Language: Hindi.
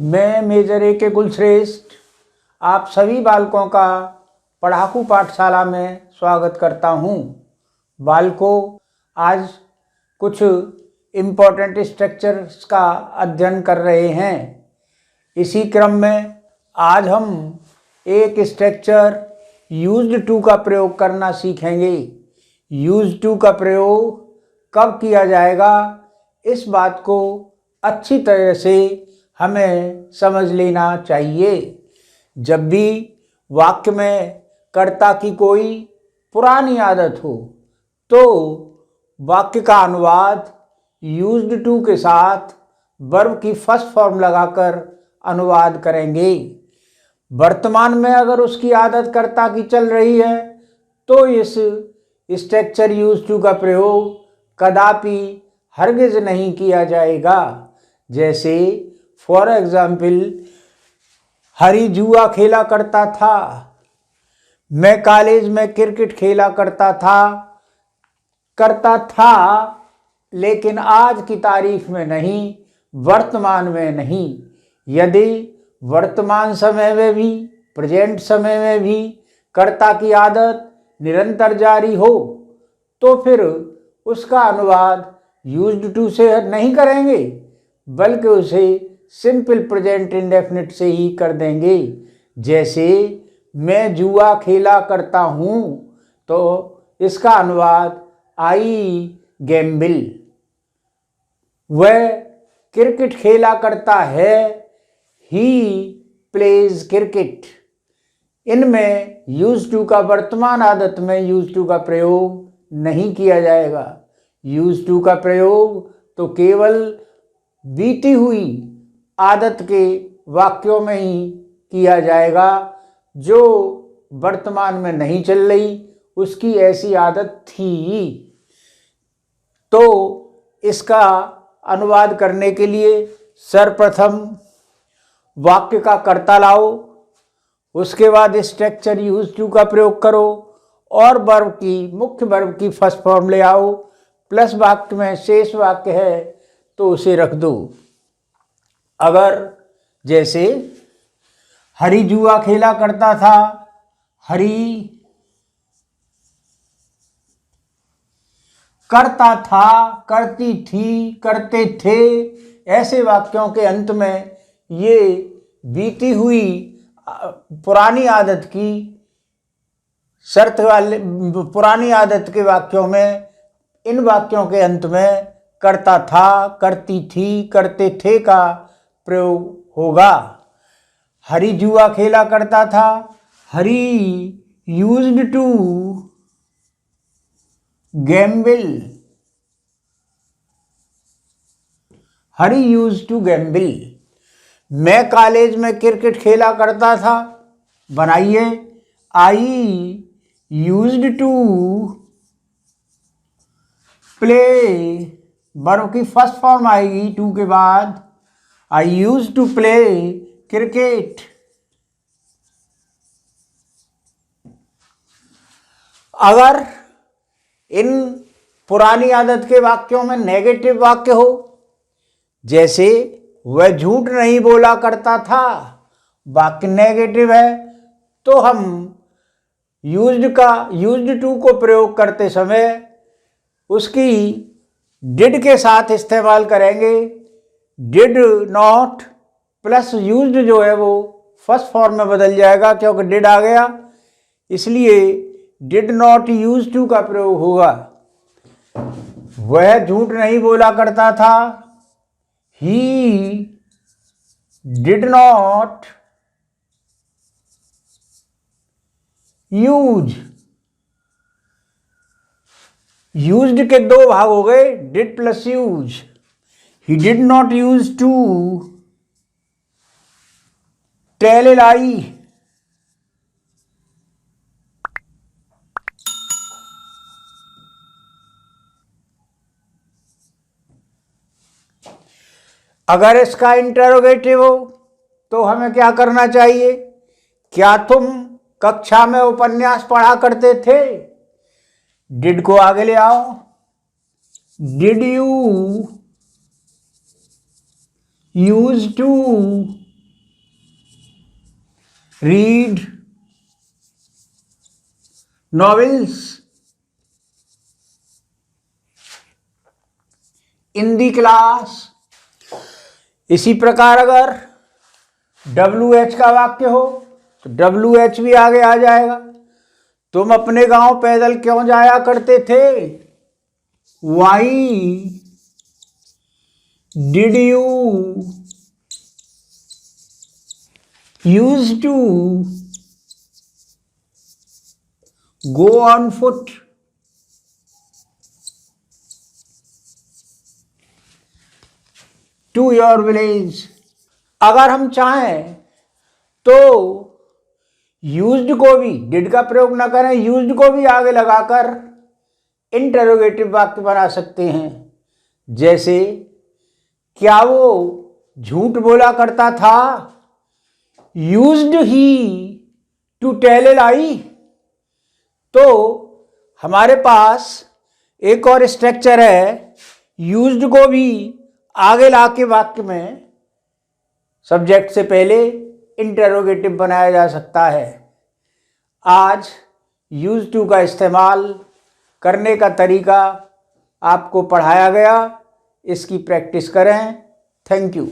मैं मेजर ए के कुलश्रेष्ठ आप सभी बालकों का पढ़ाकू पाठशाला में स्वागत करता हूँ। बालकों, आज कुछ इम्पोर्टेंट स्ट्रक्चर्स का अध्ययन कर रहे हैं। इसी क्रम में आज हम एक स्ट्रक्चर यूज्ड टू का प्रयोग करना सीखेंगे। यूज्ड टू का प्रयोग कब किया जाएगा, इस बात को अच्छी तरह से हमें समझ लेना चाहिए। जब भी वाक्य में कर्ता की कोई पुरानी आदत हो तो वाक्य का अनुवाद यूज्ड टू के साथ वर्ब की फर्स्ट फॉर्म लगाकर अनुवाद करेंगे। वर्तमान में अगर उसकी आदत कर्ता की चल रही है तो इस स्ट्रक्चर यूज्ड टू का प्रयोग कदापि हरगिज नहीं किया जाएगा। जैसे फॉर एग्जाम्पल, हरी जुआ खेला करता था, मैं कॉलेज में क्रिकेट खेला करता था लेकिन आज की तारीख में नहीं, वर्तमान में नहीं। यदि वर्तमान समय में भी, प्रेजेंट समय में भी कर्ता की आदत निरंतर जारी हो तो फिर उसका अनुवाद यूज्ड टू से नहीं करेंगे, बल्कि उसे सिंपल प्रेजेंट इंडेफिनिट से ही कर देंगे। जैसे मैं जुआ खेला करता हूँ तो इसका अनुवाद आई गैम्बिल। वह क्रिकेट खेला करता है, ही प्लेज क्रिकेट। इनमें यूज्ड टू का वर्तमान आदत में यूज्ड टू का प्रयोग नहीं किया जाएगा। यूज्ड टू का प्रयोग तो केवल बीती हुई आदत के वाक्यों में ही किया जाएगा। जो वर्तमान में नहीं चल रही, उसकी ऐसी आदत थी। तो इसका अनुवाद करने के लिए सर्वप्रथम वाक्य का कर्ता लाओ, उसके बाद स्ट्रक्चर यूज्ड टू का प्रयोग करो और वर्ब की, मुख्य वर्ब की फर्स्ट फॉर्म ले आओ। प्लस वाक्य में शेष वाक्य है तो उसे रख दो। अगर जैसे हरी जुआ खेला करता था, हरी करता था, करती थी, करते थे, ऐसे वाक्यों के अंत में ये बीती हुई पुरानी आदत की शर्त वाले पुरानी आदत के वाक्यों में, इन वाक्यों के अंत में करता था, करती थी, करते थे का प्रयोग होगा। हरी जुआ खेला करता था, Hari used to gamble. Hari used to gamble. मैं कॉलेज में क्रिकेट खेला करता था, बनाइए I used to play. Verb की फर्स्ट फॉर्म आएगी टू के बाद, I used to play cricket. अगर इन पुरानी आदत के वाक्यों में नेगेटिव वाक्य हो, जैसे वह झूठ नहीं बोला करता था, वाक्य नेगेटिव है, तो हम यूज्ड टू को प्रयोग करते समय उसकी डिड के साथ इस्तेमाल करेंगे। डिड नॉट प्लस यूज्ड जो है वो फर्स्ट फॉर्म में बदल जाएगा, क्योंकि डिड आ गया, इसलिए डिड नॉट यूज्ड टू का प्रयोग होगा। वह झूठ नहीं बोला करता था, he did not use. Used के दो भाग हो गए, did plus use. He did not use to tell a lie. अगर इसका इंटरोगेटिव हो तो हमें क्या करना चाहिए? क्या तुम कक्षा में उपन्यास पढ़ा करते थे? डिड को आगे ले आओ। Did you use to read novels in the class। इसी प्रकार अगर WH का वाक्य हो तो WH भी आगे आ जाएगा। तुम अपने गांव पैदल क्यों जाया करते थे? Why did you used to go on foot? To your village। अगर हम चाहें तो यूज्ड को भी, डिड का प्रयोग ना करें, यूज्ड को भी आगे लगाकर इंटरोगेटिव वाक्य बना सकते हैं। जैसे क्या वो झूठ बोला करता था? Used he to tell a lie. तो हमारे पास एक और स्ट्रक्चर है, यूज्ड को भी आगे लाके वाक्य में सब्जेक्ट से पहले इंटरोगेटिव बनाया जा सकता है। आज यूज टू का इस्तेमाल करने का तरीका आपको पढ़ाया गया, इसकी प्रैक्टिस करें। Thank you.